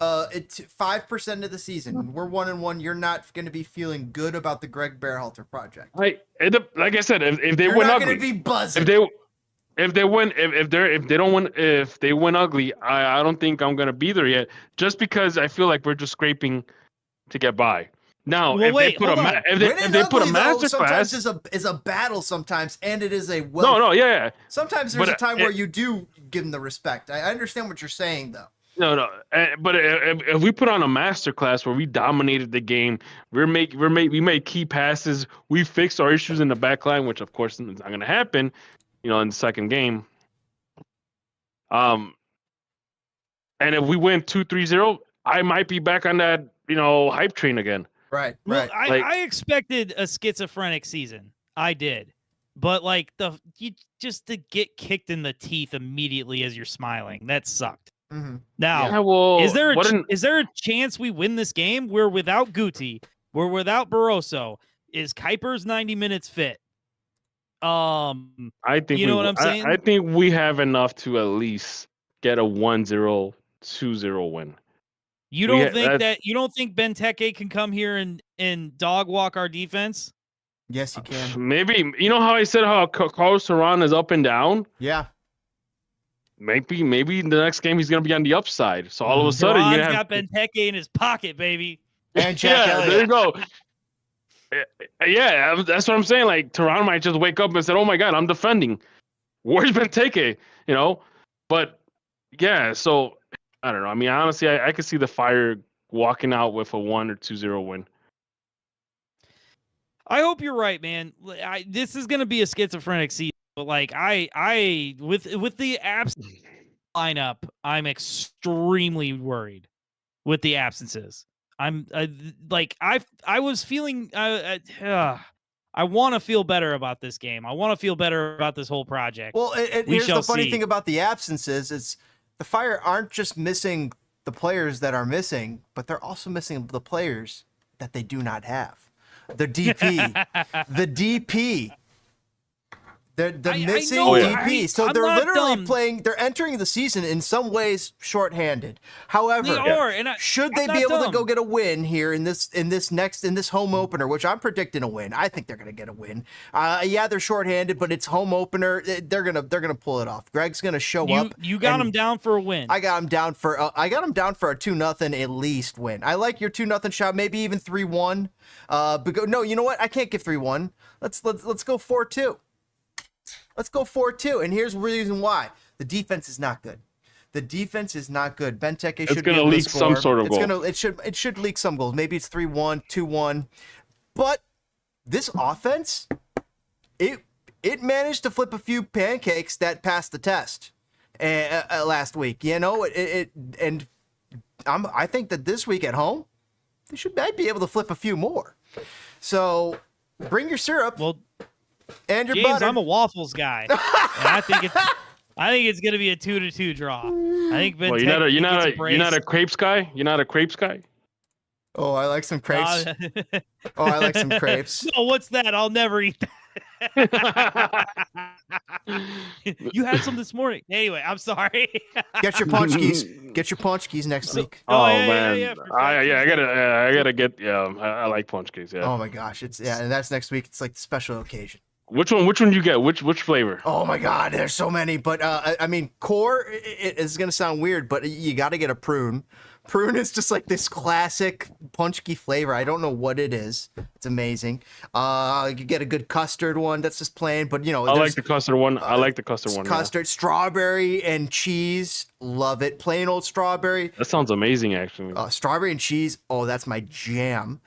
it's 5% of the season. We're 1-1. You're not going to be feeling good about the Gregg Berhalter project. Like I said, if they You're win not ugly, going to be buzzing. if they win ugly, I don't think I'm gonna be there yet. Just because I feel like we're just scraping to get by. Now, Well, if wait, they put hold on. if they put a master sometimes class, is a battle sometimes, and it is a yeah. Sometimes there's But, a time where you do give them the respect. I understand what you're saying though. No. But if we put on a master class where we dominated the game, we made key passes, we fixed our issues in the back line, which of course is not going to happen, in the second game. And if we win 2-3-0, I might be back on that, hype train again. Right. Well, Right. I expected a schizophrenic season. I did. But like just to get kicked in the teeth immediately as you're smiling, that sucked. Mm-hmm. Now, Yeah, well, is there a chance we win this game? We're without Guti. We're without Barroso. Is Kuipers 90 minutes fit? I think you know what I'm saying? I think we have enough to at least get a 1-0, 2-0 win. You don't think Benteke can come here and dog walk our defense? Yes, you can. Maybe how I said how Carlos Saran is up and down. Yeah. Maybe in the next game he's gonna be on the upside. So all of a sudden Duran's you have got Benteke in his pocket, baby. And Jack Elliott. there you go. Yeah, that's what I'm saying. Like Toronto might just wake up and say, "Oh my God, I'm defending. Where's Benteke?" But yeah. So I don't know. I mean, honestly, I could see the Fire walking out with a 1 or 2-0 win. I hope you're right, man. This is going to be a schizophrenic season, but like I with the absence lineup, I'm extremely worried with the absences. I'm I was feeling I want to feel better about this game. I want to feel better about this whole project. Well, here's shall the funny see. thing about the absences is the Fire aren't just missing the players that are missing, but they're also missing the players that they do not have. The DP. The DP. They're missing know, DP, so I'm they're not literally dumb. playing. They're entering the season in some ways shorthanded. However, They are, and should they I'm be not able to go dumb. get a win here in this home opener, which I'm predicting a win. I think they're going to get a win. Yeah, they're shorthanded, but it's home opener. They're gonna pull it off. Greg's going to show up. You got them down for a win. I got him down for a 2-0 at least win. I like your 2-0 shot, maybe even 3-1. No, you know what? I can't give 3-1. Let's go 4-2. Let's go 4-2, and here's the reason why. The defense is not good. The defense is not good. Benteke should be able to leak score. some sort of goal. It should leak some goals. Maybe it's 3-1, 2-1. But this offense, it managed to flip a few pancakes that passed the test last week. You know, I think that this week at home, they might be able to flip a few more. So bring your syrup. Well, and your James, butter. I'm a waffles guy, and I think it's going to be a 2-2 draw. I think Well, you're not a crepes guy. You're not a crepes guy. Oh, I like some crepes. Oh, I like some crepes. No, what's that? I'll never eat that. You had some this morning. Anyway, I'm sorry. Get your punch keys. Get your punch keys next week. Oh, yeah, man, yeah, I gotta get. Yeah, I like punch cakes. Yeah. Oh my gosh, and that's next week. It's like the special occasion. Which one you get? Which flavor? Oh my God, there's so many. But I mean, core it is gonna sound weird, but you got to get a prune. Prune is just like this classic punchki flavor. I don't know what it is. It's amazing. You get a good custard one that's just plain, but you know. I like the custard one. I like the custard one. Custard, strawberry and cheese. Love it. Plain old strawberry. That sounds amazing, actually. Strawberry and cheese. Oh, that's my jam.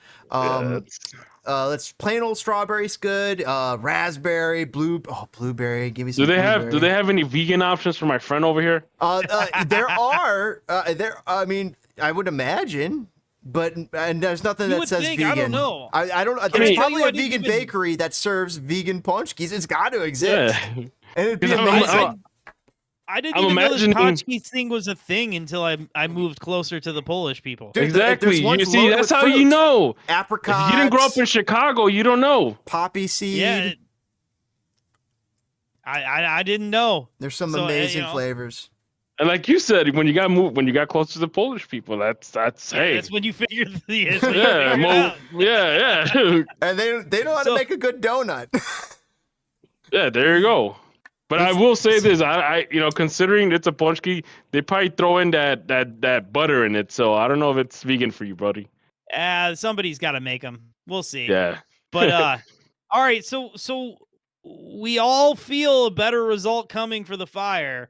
Let's plain old strawberry's good. Raspberry, blueberry. Give me some. Do they have any vegan options for my friend over here? There are. I mean, I would imagine, and there's nothing that says vegan. I don't know. I don't. There's probably a I vegan bakery that serves vegan punchkis. It's got to exist. Yeah. And it'd be 'Cause amazing. I didn't I'm even know this imagining- tchotchke thing was a thing until I moved closer to the Polish people. Dude, Exactly. there's ones You see, loaded that's with how you fruit. know. Apricots. If you didn't grow up in Chicago, you don't know. Poppy seed. Yeah, I didn't know. There's some So, amazing flavors. And like you said, when you got close to the Polish people, that's hey. That's when you figured the yeah. And they know how to make a good donut. Yeah, there you go. But I will say this, I considering it's a punchki, they probably throw in that butter in it, so I don't know if it's vegan for you, buddy. Somebody's got to make them. We'll see. Yeah. But all right, so we all feel a better result coming for the Fire.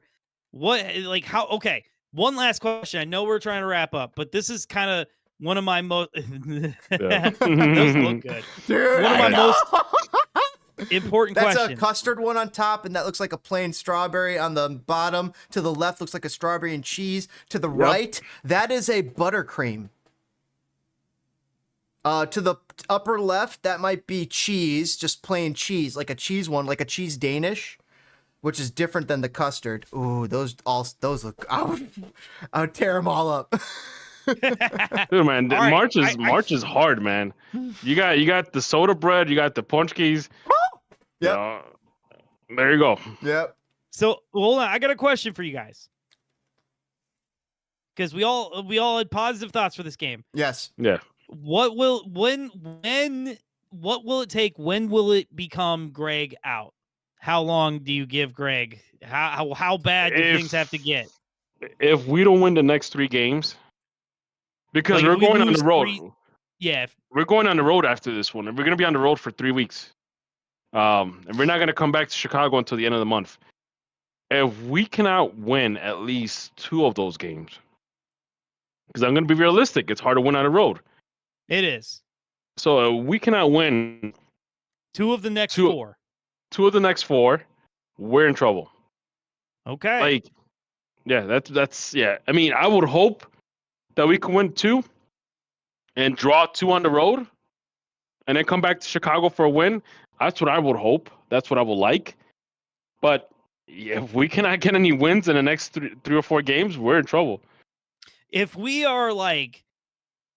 Okay, one last question. I know we're trying to wrap up, but this is kind of one of my most those look good. Dude, One of my most important That's questions. a custard one on top, and that looks like a plain strawberry on the bottom. To the left looks like a strawberry and cheese. To the right, that is a buttercream. To the upper left, that might be cheese, just plain cheese, like a cheese one, like a cheese Danish, which is different than the custard. Ooh, those look. I would tear them all up. Dude, man, All right, March is hard, man. You got the soda bread, you got the punchkis. Yep. There you go. Yep. So hold on, I got a question for you guys. Because we all had positive thoughts for this game. Yes. Yeah. What will it take? When will it become Gregg out? How long do you give Gregg? How bad do things have to get? If we don't win the next 3 games, because Like, we're if we going on lose the road. 3 Yeah. We're going on the road after this one, and we're going to be on the road for 3 weeks. And we're not going to come back to Chicago until the end of the month. If we cannot win at least 2 of those games, because I'm going to be realistic, it's hard to win on the road. It is. So we cannot win 2 of the next 2 4. 2 of the next 4, we're in trouble. Okay. Like, yeah, that's yeah. I mean, I would hope that we can win 2 and draw 2 on the road, and then come back to Chicago for a win. That's what I would hope. That's what I would like. But if we cannot get any wins in the next 3 or 4 games, we're in trouble. If we are like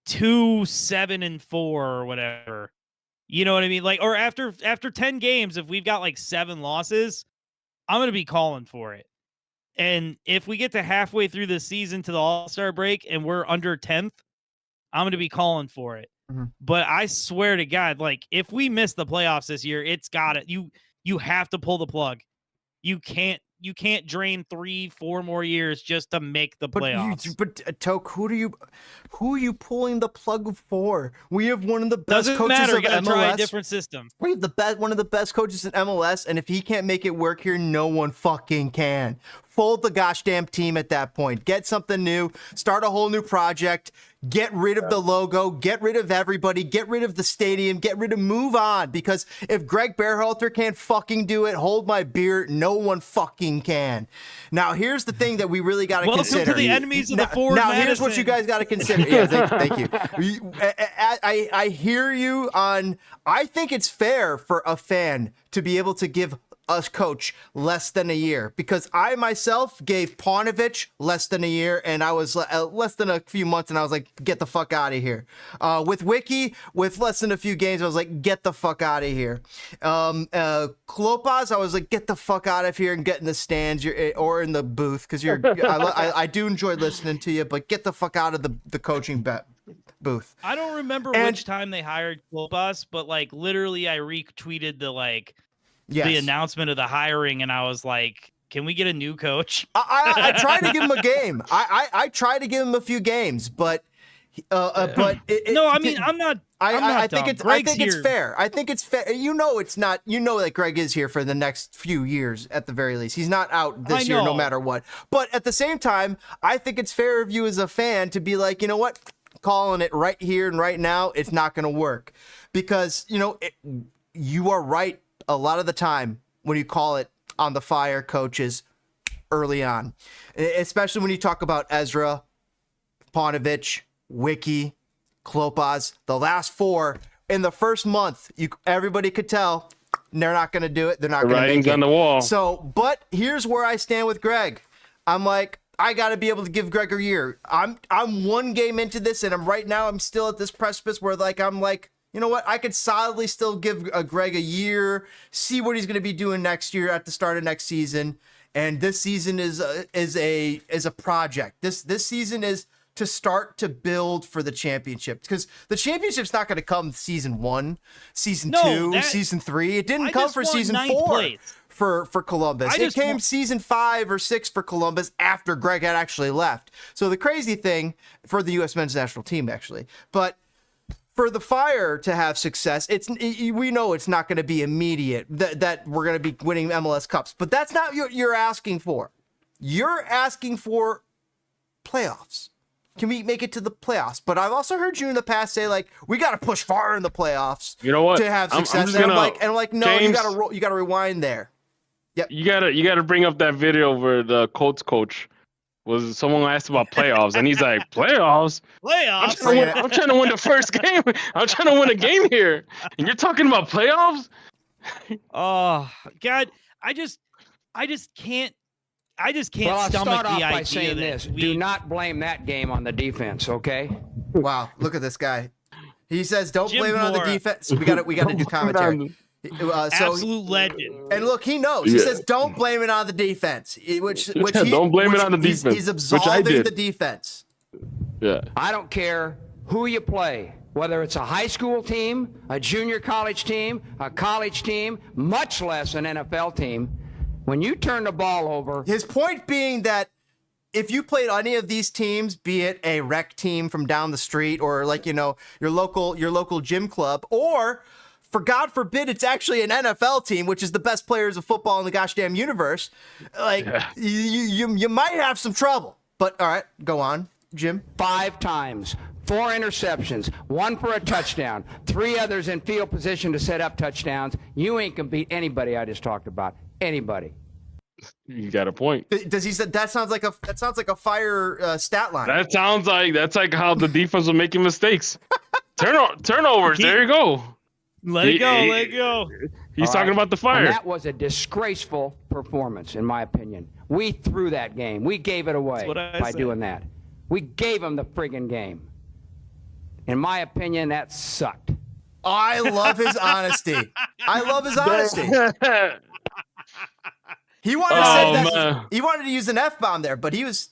2-7-4 or whatever, You know what I mean? Like, or after 10 games, if we've got like 7 losses, I'm going to be calling for it. And if we get to halfway through the season to the All-Star break and we're under 10th, I'm going to be calling for it. But I swear to God, like if we miss the playoffs this year, it's got it. You have to pull the plug. You can't drain 3-4 more years just to make the playoffs. But Toke, who are you pulling the plug for? We have one of the best Doesn't coaches matter. of Gotta MLS. try a different system. We have one of the best coaches in MLS, and if he can't make it work here, no one fucking can. Fold the gosh damn team at that point. Get something new. Start a whole new project. Get rid of the logo. Get rid of everybody. Get rid of the stadium. Move on. Because if Gregg Berhalter can't fucking do it, hold my beer, no one fucking can. Now, here's the thing that we really got to consider. Welcome to the enemies of the Ford Now, Madison. here's what you guys got to consider. Yeah, thank you. I hear you on. I think it's fair for a fan to be able to give a coach less than a year, because I myself gave Paunovic less than a year, and I was less than a few months, and I was like, get the fuck out of here. With Wiki, with less than a few games, I was like, get the fuck out of here. Klopas, I was like, get the fuck out of here and get in the stands or in the booth, because I do enjoy listening to you, but get the fuck out of the coaching booth. I don't remember which time they hired Klopas, but like literally I retweeted the announcement of the hiring, and I was like, can we get a new coach? I tried to give him a game. I tried to give him a few games, but no, I mean, I'm not I think it's fair. I think it's fair. It's not. That Gregg is here for the next few years at the very least. He's not out this year no matter what. But at the same time, I think it's fair of you as a fan to be like, you know what? Calling it right here and right now, it's not going to work. Because, you are right a lot of the time when you call it on the fire coaches early on. Especially when you talk about Ezra, Paunovic, Wiki, Klopas, the last 4 in the first month, everybody could tell they're not going to do it. They're not going to make it. Writing's on the wall. So, but here's where I stand with Gregg. I'm like, I got to be able to give Gregg a year. I'm 1 game into this, and I'm still at this precipice where I'm like, you know what? I could solidly still give Gregg a year, see what he's going to be doing next year at the start of next season. And this season is a project. This season is to start to build for the championship, because the championship's not going to come season 1, season 2, season 3. It didn't come for season 4 for Columbus. It came season 5 or 6 for Columbus after Gregg had actually left. So the crazy thing for the U.S. men's national team, actually, but for the Fire to have success, we know it's not going to be immediate that we're going to be winning MLS Cups, but that's not what you're asking for. You're asking for playoffs. Can we make it to the playoffs? But I've also heard you in the past say, like, we got to push far in the playoffs. You know what? To have success. I'm like, no, James, you got to rewind there. Yep. You gotta bring up that video where the Colts coach was someone asked about playoffs, and he's like, playoffs? I'm trying to win the first game. I'm trying to win a game here, and you're talking about playoffs? Oh God, I just can't. Well, I'll stomach start off the by idea saying this. Do not blame that game on the defense, okay? Wow, look at this guy. He says, don't Jim blame it on the Mora. defense. We got to do commentary. Absolute legend. And look, he knows. He says, don't blame it on the defense. Don't blame it on the defense. He's absolving the defense. Yeah. I don't care who you play, whether it's a high school team, a junior college team, a college team, much less an NFL team. When you turn the ball over. His point being that if you played any of these teams, be it a rec team from down the street or your local gym club, or for God forbid it's actually an NFL team, which is the best players of football in the gosh damn universe, you might have some trouble. But all right, go on, Jim. 5 times. 4 interceptions, 1 for a touchdown, 3 others in field position to set up touchdowns. You ain't gonna beat anybody I just talked about. Anybody. You got a point. Does he say that sounds like a Fire stat line? That's like how the defense was making mistakes. Turnovers. There you go. Let it go. He's talking about the Fire. And that was a disgraceful performance, in my opinion. We threw that game. We gave it away by doing that. We gave them the friggin' game. In my opinion, that sucked. I love his honesty. I love his honesty. He wanted to say that. man. He wanted to use an F-bomb there, but he was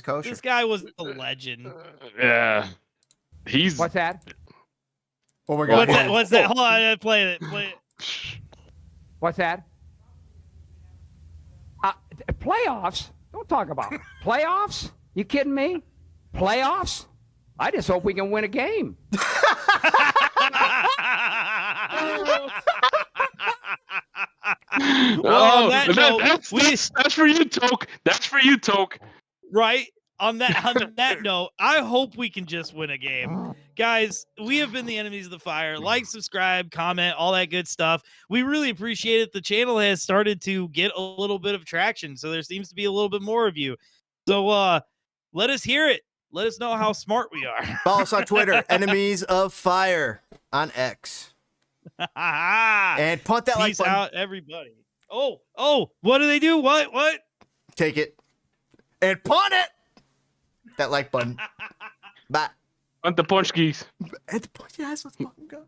kosher. This guy was a legend. Yeah. He's What's that? Oh my God. What's that? Hold on, play it. What's that? Playoffs? Don't talk about it. Playoffs? You kidding me? Playoffs? I just hope we can win a game. Well, on that note, that's for you, Toke. That's for you, Toke. right? On that note, I hope we can just win a game. Guys, we have been the Enemies of the Fire. Like, subscribe, comment, all that good stuff. We really appreciate it. The channel has started to get a little bit of traction, so there seems to be a little bit more of you. So let us hear it. Let us know how smart we are. Follow us on Twitter, Enemies of Fire on X. And punt that like Peace button. out, everybody. Oh, what do they do? What? Take it. And punt it. That like button. Bye. Want the punch keys. And the punch, yes, let's fucking go.